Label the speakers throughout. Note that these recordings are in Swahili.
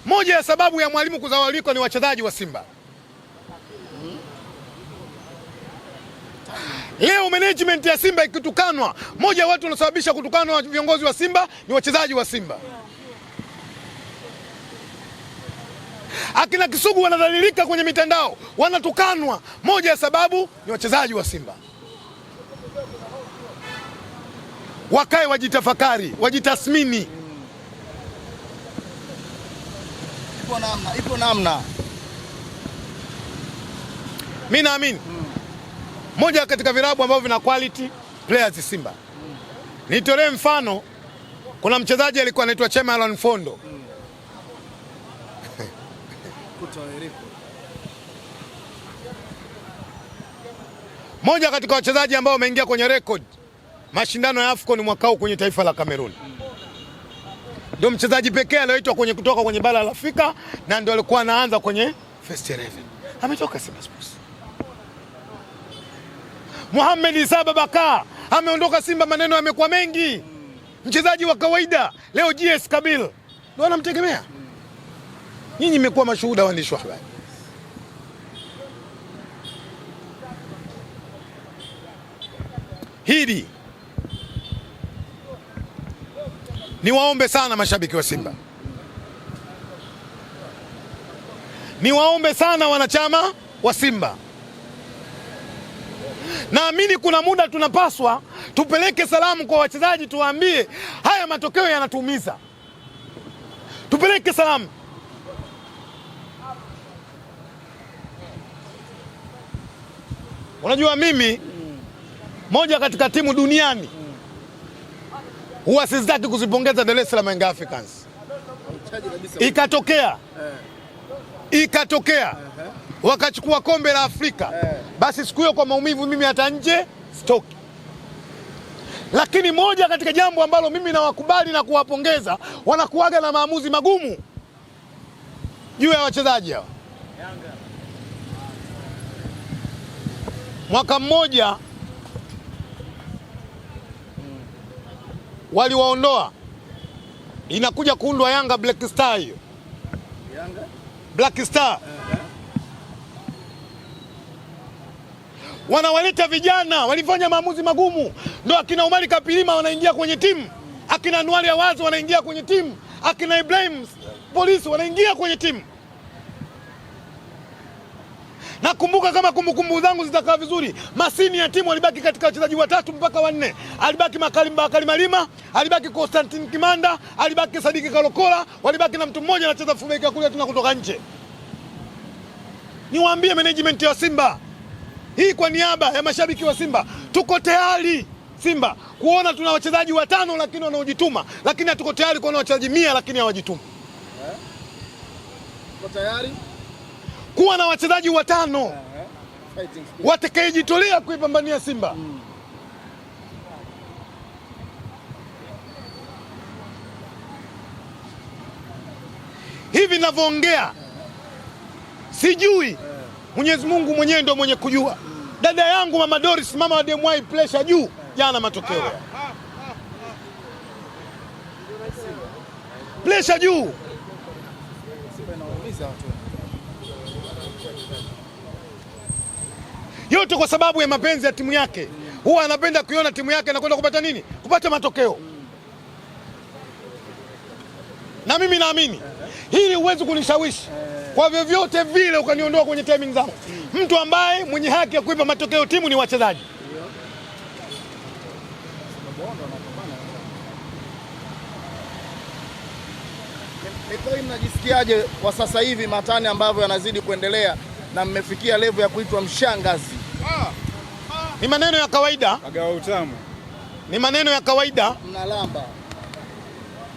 Speaker 1: Moja ya sababu ya mwalimu kuzawaliko ni wachezaji wa Simba. Leo management ya Simba ikitukanwa, moja ya watu wanaosababisha kutukanwa viongozi wa Simba ni wachezaji wa Simba. Akina Kisugu wanadhalilika kwenye mitandao, wanatukanwa, moja ya sababu ni wachezaji wa Simba. Wakae wajitafakari, wajitasmini.
Speaker 2: Ipo namna.
Speaker 1: Mimi naamini moja katika vilabu ambavyo vina quality players Simba. Nitolee mfano, kuna mchezaji alikuwa anaitwa Chemalon Fondo. Moja katika wachezaji ambao wameingia kwenye record mashindano ya AFCON mwaka huu kwenye taifa la Cameroon. Ndio mchezaji pekee aliyoitwa kutoka kwenye bara la Afrika na ndio alikuwa anaanza kwenye first 11. Ametoka Simba Sports. Mohamed Issa Babaka ameondoka Simba, maneno yamekuwa mengi. Mchezaji wa kawaida leo GS Kabil ndio wanamtegemea. Nyinyi mmekuwa mashuhuda, waandishi wa habari. Hili niwaombe sana mashabiki wa Simba, niwaombe sana wanachama wa Simba. Naamini kuna muda tunapaswa tupeleke salamu kwa wachezaji, tuwaambie haya matokeo yanatuumiza. Tupeleke salamu. Unajua mimi moja katika timu duniani huwa sizitaki kuzipongeza Dar es Salaam Young Africans. Ikatokea wakachukua kombe la Afrika, basi siku hiyo kwa maumivu mimi hata nje stoki. Lakini moja katika jambo ambalo mimi nawakubali na kuwapongeza, wanakuaga na maamuzi magumu juu ya wachezaji hao. Mwaka mmoja waliwaondoa, inakuja kuundwa Yanga Black Star. Hiyo Yanga Black Star wanawaleta vijana, walifanya maamuzi magumu. Ndio akina Omari Kapilima wanaingia kwenye timu, akina Anuari Awazi wanaingia kwenye timu, akina Ibrahim Polisi wanaingia kwenye timu. Nakumbuka kama kumbukumbu zangu zitakaa vizuri, masini ya timu walibaki katika wachezaji 3 mpaka 4. Alibaki Makalimba Lima, alibaki Constantine Kimanda, alibaki Sadiki Kalokola, walibaki na mtu mmoja anacheza fullback kule tuna kutoka nje. Niwaambie management ya Simba, hii kwa niaba ya mashabiki wa Simba, tuko tayari Simba kuona tuna wachezaji 5 lakini wanaojituma, lakini hatuko tayari kuona wachezaji 100 lakini hawajitumi.
Speaker 2: Tuko tayari
Speaker 1: kuwa na wachezaji 5 watakayejitolea kuipambania Simba. Hivi ninavyoongea sijui, Mwenyezi Mungu mwenyewe ndio mwenye kujua. Dada yangu Mama Doris, mama wa DMY, pressure juu jana matokeo. Pressure juu. Yote kwa sababu ya mapenzi ya timu yake. Huwa anapenda kuiona timu yake inakwenda kupata nini? Kupata matokeo. Na mimi naamini hili huwezi kunishawishi kwa vyovyote vile ukaniondoa kwenye timing zangu. Mtu ambaye mwenye haki ya kuipa matokeo timu ni wachezaji.
Speaker 2: Mnajisikiaje kwa sasa hivi matani ambavyo yanazidi kuendelea na mmefikia level ya kuitwa mshangazi?
Speaker 1: Ni maneno ya kawaida.
Speaker 3: Agawa utamu.
Speaker 1: Ni maneno ya kawaida.
Speaker 2: Mnalamba.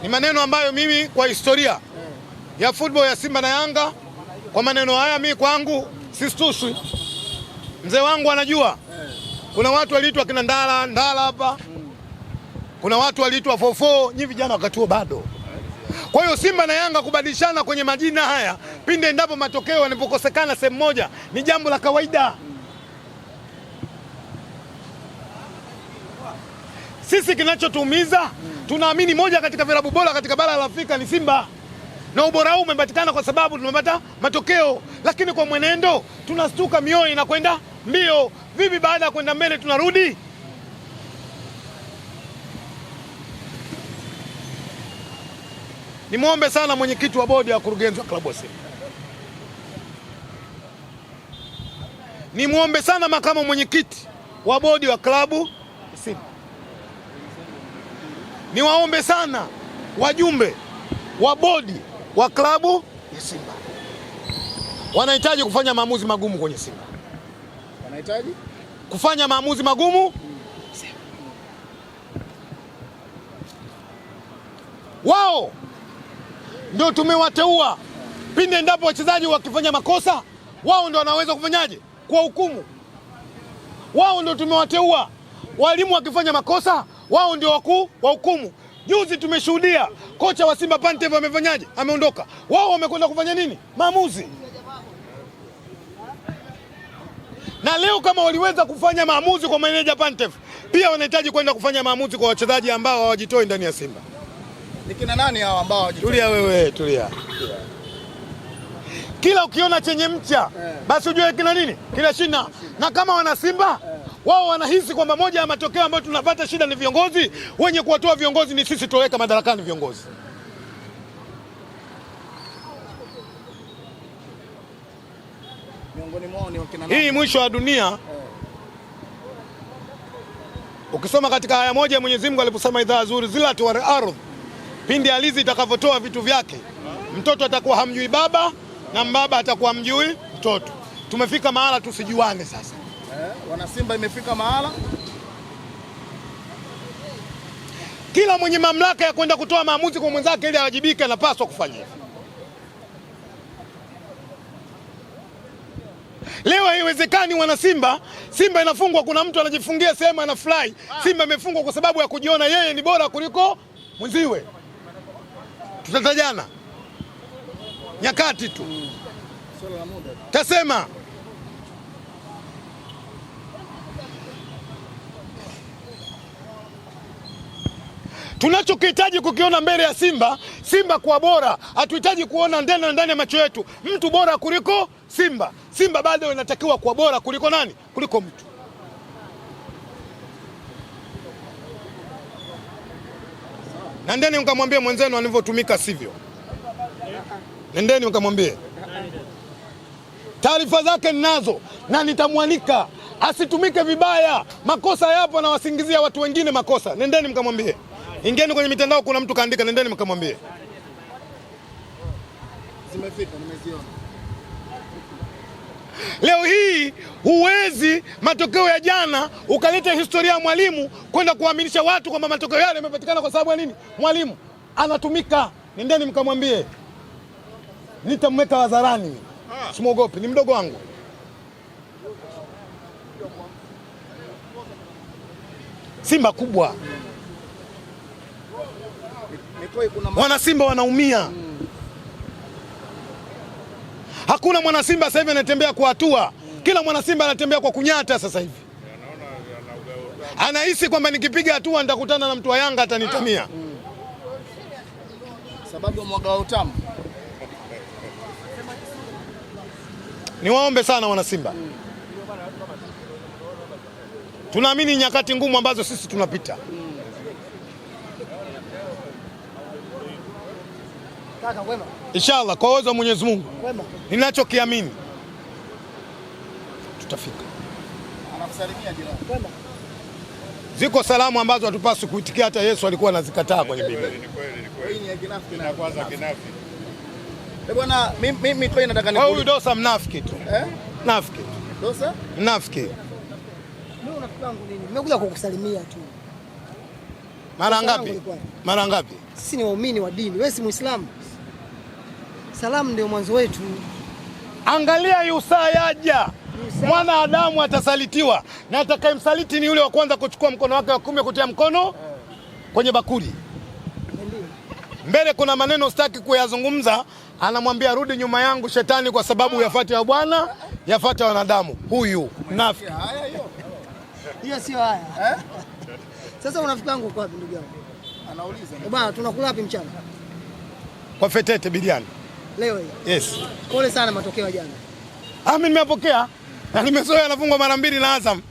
Speaker 1: Ni maneno ambayo mimi kwa historia ya football ya Simba na Yanga, kwa maneno haya mimi kwangu sistushwi. Mzee wangu anajua. Kuna watu waliitwa kina Ndala hapa. Kuna watu waliitwa Fofo, nyi vijana wakati huo bado. Kwa hiyo Simba na Yanga kubadilishana kwenye majina haya pinde endapo matokeo yanapokosekana sehemu moja ni jambo la kawaida. Sisi kinachotuumiza, tunaamini moja katika vilabu bora katika bara la Afrika ni Simba. na ubora huu umepatikana kwa sababu tumepata matokeo, lakini kwa mwenendo tunastuka, mioyo inakwenda mbio. Vipi baada ya kwenda mbele tunarudi? Nimwombe sana mwenyekiti wa bodi ya wakurugenzi wa klabu ya Simba. Nimwombe sana makamu mwenyekiti wa bodi wa klabu ya Simba. Niwaombe sana wajumbe wa bodi wa klabu ya Simba. Wanahitaji kufanya maamuzi magumu kwenye Simba.
Speaker 2: Wanahitaji
Speaker 1: kufanya maamuzi magumu. Wao ndio tumewateua. Pindi endapo wachezaji wakifanya makosa, wao ndio wanaweza kufanyaje? Kwa hukumu. Wao ndio tumewateua. Walimu wakifanya makosa, wao ndio wakuu wa hukumu. Juzi tumeshuhudia kocha wa Simba Pantev amefanyaje? Ameondoka. Wao wamekwenda kufanya nini? Maamuzi. Na leo kama waliweza kufanya maamuzi kwa meneja Pantev, pia wanahitaji kwenda kufanya maamuzi kwa wachezaji ambao hawajitoi ndani ya Simba.
Speaker 2: Ni kina nani hao ambao hawajitoi?
Speaker 1: Tulia wewe, tulia. Kila ukiona chenye mcha basi ujue kina nini? Kila shina. Na kama wana Simba wao wanahisi kwamba moja ya matokeo ambayo tunapata shida ni viongozi, wenye kuwatoa viongozi ni sisi tuweka madarakani viongozi.
Speaker 2: Miongoni mwao ni wakina nani?
Speaker 1: Hii mwisho wa dunia. Ukisoma katika aya moja Mwenyezi Mungu aliposema idha zuri zilatu wal ardh, pindi alizi itakavyotoa vitu vyake, mtoto atakuwa hamjui baba na mbaba atakuwa hamjui mtoto. Tumefika mahala tusijuane sasa.
Speaker 2: Wana Simba imefika mahala
Speaker 1: kila mwenye mamlaka ya kwenda kutoa maamuzi kwa mwenzake ili awajibike anapaswa kufanya hivyo. Leo haiwezekani wana Simba inafungwa, kuna mtu anajifungia sehemu anafurahi. Simba imefungwa kwa sababu ya kujiona yeye ni bora kuliko mwenziwe. Tutatajana nyakati tu. Tasema tunachokihitaji kukiona mbele ya Simba kuwa bora. Hatuhitaji kuona ndani ya macho yetu mtu bora kuliko Simba. Simba bado inatakiwa kuwa bora kuliko nani? Kuliko mtu. Nendeni mkamwambie mwenzenu alivyotumika sivyo. Nendeni mkamwambie. Taarifa zake ninazo na nitamwanika asitumike vibaya. Makosa yapo na wasingizia watu wengine makosa. Nendeni mkamwambie. Ingeni kwenye mitandao kuna mtu kaandika, nendeni mkamwambie.
Speaker 2: Zimefika, nimeziona.
Speaker 1: Leo hii huwezi matokeo ya jana ukaleta historia ya mwalimu kwenda kuaminisha watu kwamba matokeo yale yamepatikana kwa sababu ya nini? Mwalimu anatumika. Nendeni mkamwambie. Nitamweka hadharani. Simogopi, ni mdogo wangu. Simba kubwa. Wana Simba wanaumia. Hakuna mwana Simba sasa hivi anatembea kwa hatua. Kila mwana Simba anatembea kwa kunyata sasa hivi. Anahisi kwamba nikipiga hatua nitakutana na mtu wa Yanga atanitamia.
Speaker 2: Sababu mwaga wa utamu.
Speaker 1: Niwaombe sana wana Simba. Tunaamini nyakati ngumu ambazo sisi tunapita. Inshallah kwa uwezo wa Mwenyezi Mungu. Ninachokiamini tutafika.
Speaker 2: Anakusalimia jirani.
Speaker 1: Ziko salamu ambazo hatupaswi kuitikia, hata Yesu alikuwa anazikataa kwenye Biblia.
Speaker 2: Ni kweli ni kinafiki na kwanza kinafiki. Bwana mimi kwa nataka
Speaker 1: nikuulize. Huyu Dosa mnafiki tu. Mnafiki.
Speaker 2: Dosa?
Speaker 1: Mnafiki.
Speaker 3: Mimi unafiki wangu nini? Nimekuja kukusalimia tu.
Speaker 1: Mara ngapi? Mara ngapi?
Speaker 3: Sisi ni waumini wa dini. Wewe si Muislamu. Salamu ndio mwanzo wetu.
Speaker 1: Angalia Yusa yaja. Mwanadamu atasalitiwa na atakayemsaliti ni yule wa kwanza kuchukua mkono wake wa kuume kutia mkono kwenye bakuli. Mbele kuna maneno sitaki kuyazungumza, anamwambia rudi nyuma yangu shetani, kwa sababu yafuate ya Bwana yafuate wanadamu. Huyu nafiki.
Speaker 3: Hiyo sio haya. Sasa unafiki wangu uko wapi ndugu yangu?
Speaker 2: Anauliza.
Speaker 3: Bwana tunakula wapi mchana?
Speaker 1: kwa Fetete Biriani.
Speaker 3: Leo hii.
Speaker 1: Yes.
Speaker 3: Pole sana matokeo jana.
Speaker 1: Mimi nimepokea. Na nimezoea nafungwa mara 2 na Azam.